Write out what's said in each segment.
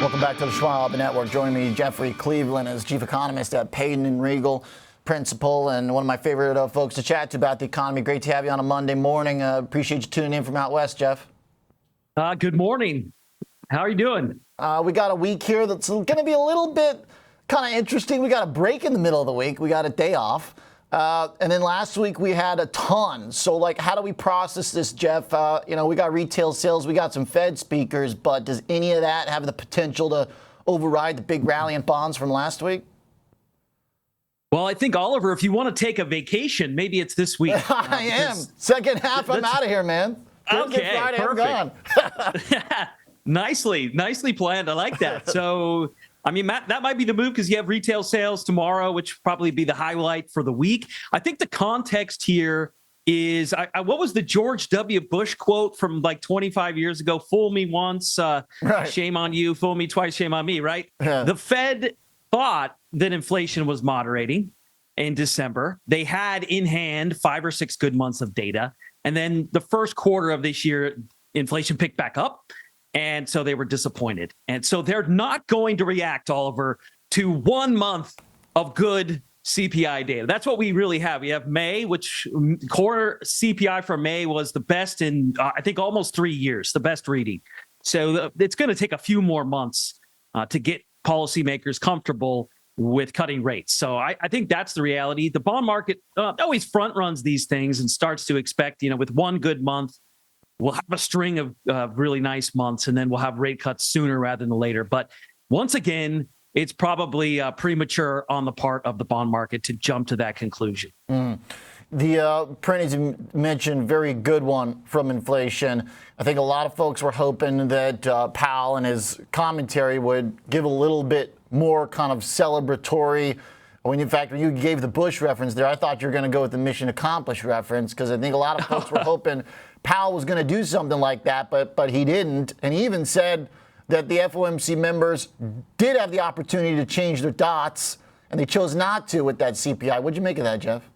Welcome back to the Schwab Network. Joining me, Jeffrey Cleveland, as chief economist at Payden and Regal, principal, and one of my favorite folks to chat to about the economy. Great to have you on a Monday morning. Appreciate you tuning in from out west, Jeff. Good morning. How are you doing? We got a week here that's going to be a little bit kind of interesting. We got a break in the middle of the week. We got a day off. And then last week we had a ton. So, how do we process this, Jeff? We got retail sales, we got some Fed speakers, but does any of that have the potential to override the big rally in bonds from last week? Well, I think, Oliver, if you want to take a vacation, maybe it's this week. I am. Second half, I'm out of here, man. Okay, Friday, perfect. I'm gone. Nicely planned. I like that. So, I mean, Matt, that might be the move because you have retail sales tomorrow, which would probably be the highlight for the week. I think the context here is, what was the George W. Bush quote from 25 years ago? Fool me once, right. Shame on you. Fool me twice, shame on me, right? Yeah. The Fed thought that inflation was moderating in December. They had in hand 5 or 6 good months of data. And then the first quarter of this year, inflation picked back up. And so they were disappointed. And so they're not going to react, Oliver, to 1 month of good CPI data. That's what we really have. We have May, which core CPI for May was the best in, I think, almost 3 years, the best reading. So it's going to take a few more months to get policymakers comfortable with cutting rates. So I think that's the reality. The bond market always front runs these things and starts to expect, with 1 good month, we'll have a string of really nice months, and then we'll have rate cuts sooner rather than later. But once again, it's probably premature on the part of the bond market to jump to that conclusion. The print, as you mentioned, very good one from inflation. I think a lot of folks were hoping that Powell and his commentary would give a little bit more kind of celebratory. In fact, when you gave the Bush reference there, I thought you were going to go with the mission accomplished reference, because I think a lot of folks were hoping Powell was going to do something like that, but he didn't. And he even said that the FOMC members did have the opportunity to change their dots, and they chose not to with that CPI. What'd you make of that, Jeff?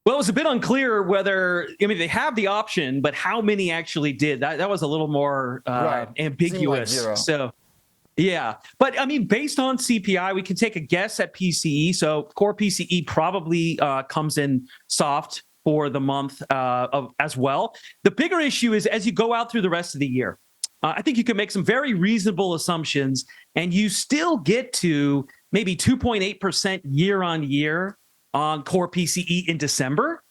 Well, it was a bit unclear whether, they have the option, but how many actually did. That was a little more ambiguous. Seemed like 0. So, yeah. But, based on CPI, we can take a guess at PCE. So core PCE probably comes in soft for the month as well. The bigger issue is as you go out through the rest of the year, I think you can make some very reasonable assumptions, and you still get to maybe 2.8% year on year on core PCE in December.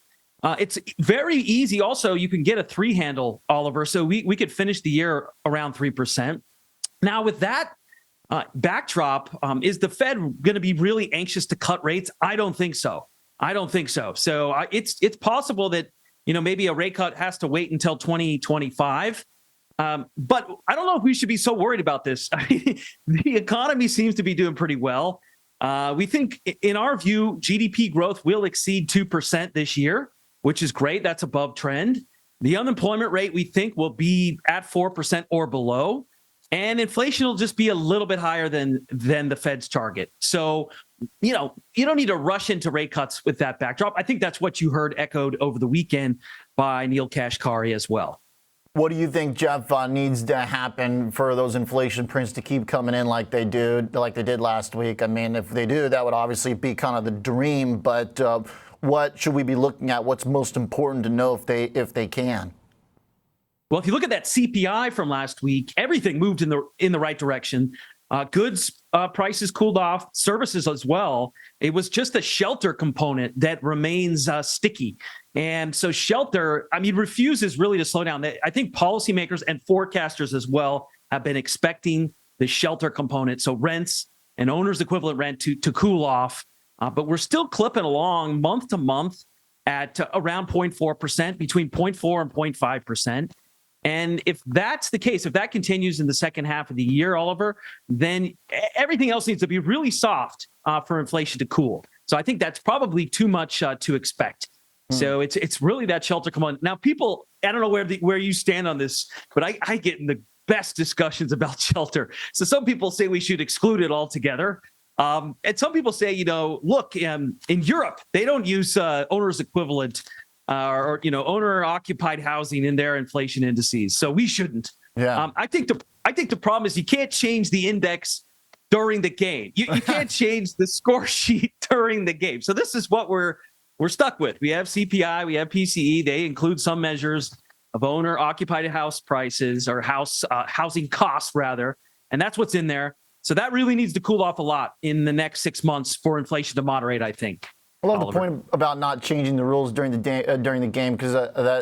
It's very easy. Also, you can get a 3 handle, Oliver. So we could finish the year around 3%. Now, with that backdrop, is the Fed going to be really anxious to cut rates? I don't think so. So it's possible that, maybe a rate cut has to wait until 2025. But I don't know if we should be so worried about this. The economy seems to be doing pretty well. We think, in our view, GDP growth will exceed 2% this year, which is great. That's above trend. The unemployment rate, we think, will be at 4% or below. And inflation will just be a little bit higher than the Fed's target. So, you don't need to rush into rate cuts with that backdrop. I think that's what you heard echoed over the weekend by Neil Kashkari as well. What do you think, Jeff, needs to happen for those inflation prints to keep coming in like they did last week? If they do, that would obviously be kind of the dream. But what should we be looking at? What's most important to know if they can? Well, if you look at that CPI from last week, everything moved in the right direction. Goods prices cooled off, services as well. It was just the shelter component that remains sticky. And so shelter, refuses really to slow down. I think policymakers and forecasters as well have been expecting the shelter component, so rents and owner's equivalent rent to cool off. But we're still clipping along month to month at around 0.4%, between 0.4 and 0.5%. And if that's the case, if that continues in the second half of the year, Oliver, then everything else needs to be really soft for inflation to cool. So I think that's probably too much to expect. So it's really that shelter component. Now, people, I don't know where you stand on this, but I get in the best discussions about shelter. So some people say we should exclude it altogether. And some people say, look, in Europe, they don't use owner's equivalent or owner occupied housing in their inflation indices. So we shouldn't. Yeah. I think I think the problem is you can't change the index during the game. You can't change the score sheet during the game. So this is what we're stuck with. We have CPI, we have PCE. They include some measures of owner-occupied house prices or housing costs, rather, and that's what's in there. So that really needs to cool off a lot in the next 6 months for inflation to moderate, I think. I love the point about not changing the rules during the game, because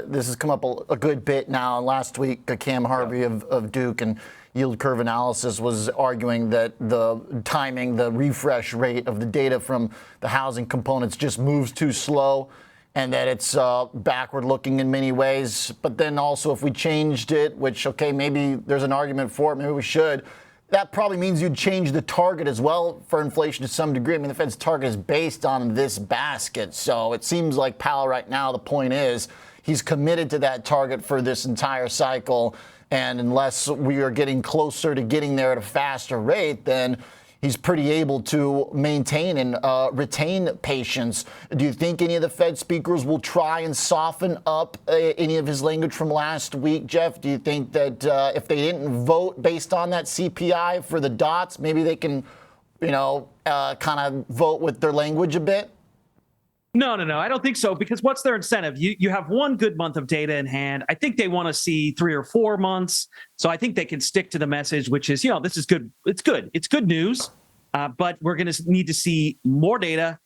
this has come up a good bit now. Last week, Cam Harvey of Duke and Yield Curve Analysis was arguing that the timing, the refresh rate of the data from the housing components just moves too slow, and that it's backward looking in many ways. But then also, if we changed it, which, okay, maybe there's an argument for it, maybe we should, that probably means you'd change the target as well for inflation to some degree. I mean, the Fed's target is based on this basket. So it seems like Powell right now, the point is he's committed to that target for this entire cycle. And unless we are getting closer to getting there at a faster rate, then he's pretty able to maintain and retain patience. Do you think any of the Fed speakers will try and soften up any of his language from last week, Jeff? Do you think that if they didn't vote based on that CPI for the dots, maybe they can, kind of vote with their language a bit? No. I don't think so, because what's their incentive? You have one good month of data in hand. I think they want to see 3 or 4 months. So I think they can stick to the message, which is, this is good. It's good. It's good news. But we're going to need to see more data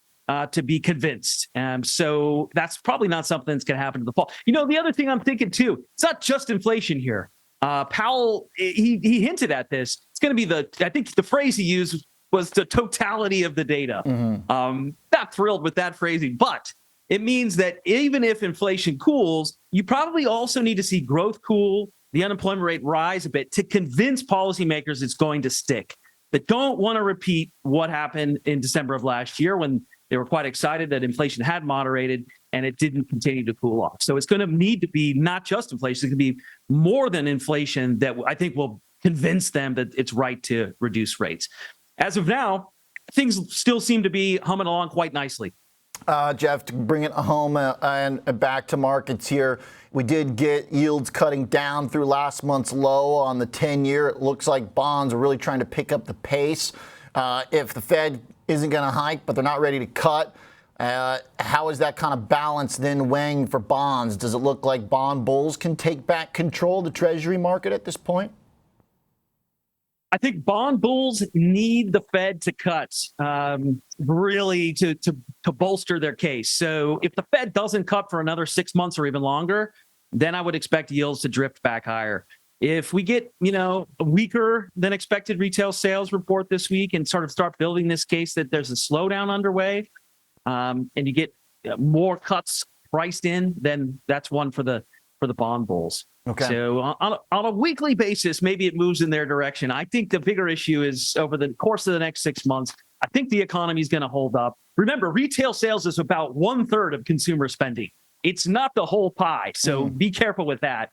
to be convinced. So that's probably not something that's going to happen in the fall. The other thing I'm thinking, too, it's not just inflation here. Powell, he hinted at this. It's going to be I think the phrase he used was the totality of the data. Mm-hmm. Not thrilled with that phrasing, but it means that even if inflation cools, you probably also need to see growth cool, the unemployment rate rise a bit to convince policymakers it's going to stick, that don't want to repeat what happened in December of last year when they were quite excited that inflation had moderated and it didn't continue to cool off. So it's going to need to be not just inflation, it's going to be more than inflation that I think will convince them that it's right to reduce rates. As of now, things still seem to be humming along quite nicely. Jeff, to bring it home and back to markets here, we did get yields cutting down through last month's low on the 10-year. It looks like bonds are really trying to pick up the pace. If the Fed isn't going to hike, but they're not ready to cut, how is that kind of balance then weighing for bonds? Does it look like bond bulls can take back control of the Treasury market at this point? I think bond bulls need the Fed to cut really to bolster their case. So if the Fed doesn't cut for another 6 months or even longer, then I would expect yields to drift back higher. If we get, a weaker than expected retail sales report this week and sort of start building this case that there's a slowdown underway, and you get more cuts priced in, then that's one for the bond bulls. Okay. So on a weekly basis, maybe it moves in their direction. I think the bigger issue is over the course of the next 6 months, I think the economy is going to hold up. Remember, retail sales is about 1/3 of consumer spending. It's not the whole pie. So be careful with that.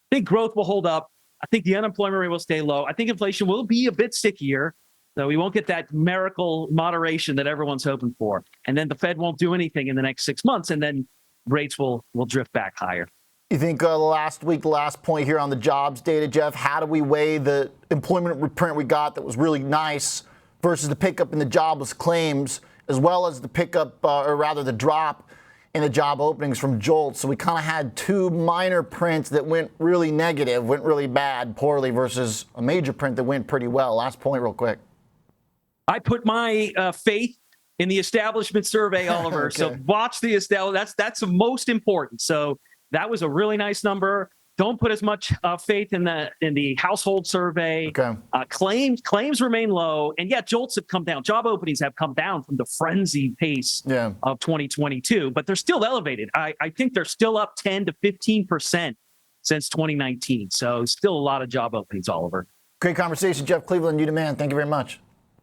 I think growth will hold up. I think the unemployment rate will stay low. I think inflation will be a bit stickier. So we won't get that miracle moderation that everyone's hoping for. And then the Fed won't do anything in the next 6 months, and then rates will drift back higher. You think last point here on the jobs data, Jeff, how do we weigh the employment print we got that was really nice versus the pickup in the jobless claims, as well as the pickup, or rather the drop in the job openings from JOLTS? So we kind of had two minor prints that went really negative, went really bad, poorly, versus a major print that went pretty well. Last point real quick. I put my faith in the establishment survey, Oliver. Okay. So watch the establishment. That's the most important. So that was a really nice number. Don't put as much faith in the household survey. Okay. Claims remain low, and yet JOLTS have come down. Job openings have come down from the frenzied pace of 2022, but they're still elevated. I think they're still up 10 to 15% since 2019. So still a lot of job openings, Oliver. Great conversation, Jeff Cleveland. You the man. Thank you very much.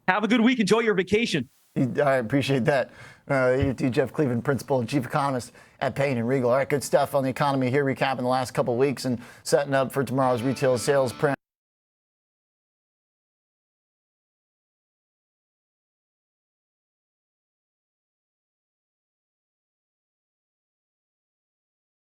Have a good week. Enjoy your vacation. I appreciate that. You too, Jeff Cleveland, Principal and Chief Economist at Payne & Regal. All right, good stuff on the economy here, recapping the last couple of weeks and setting up for tomorrow's retail sales print.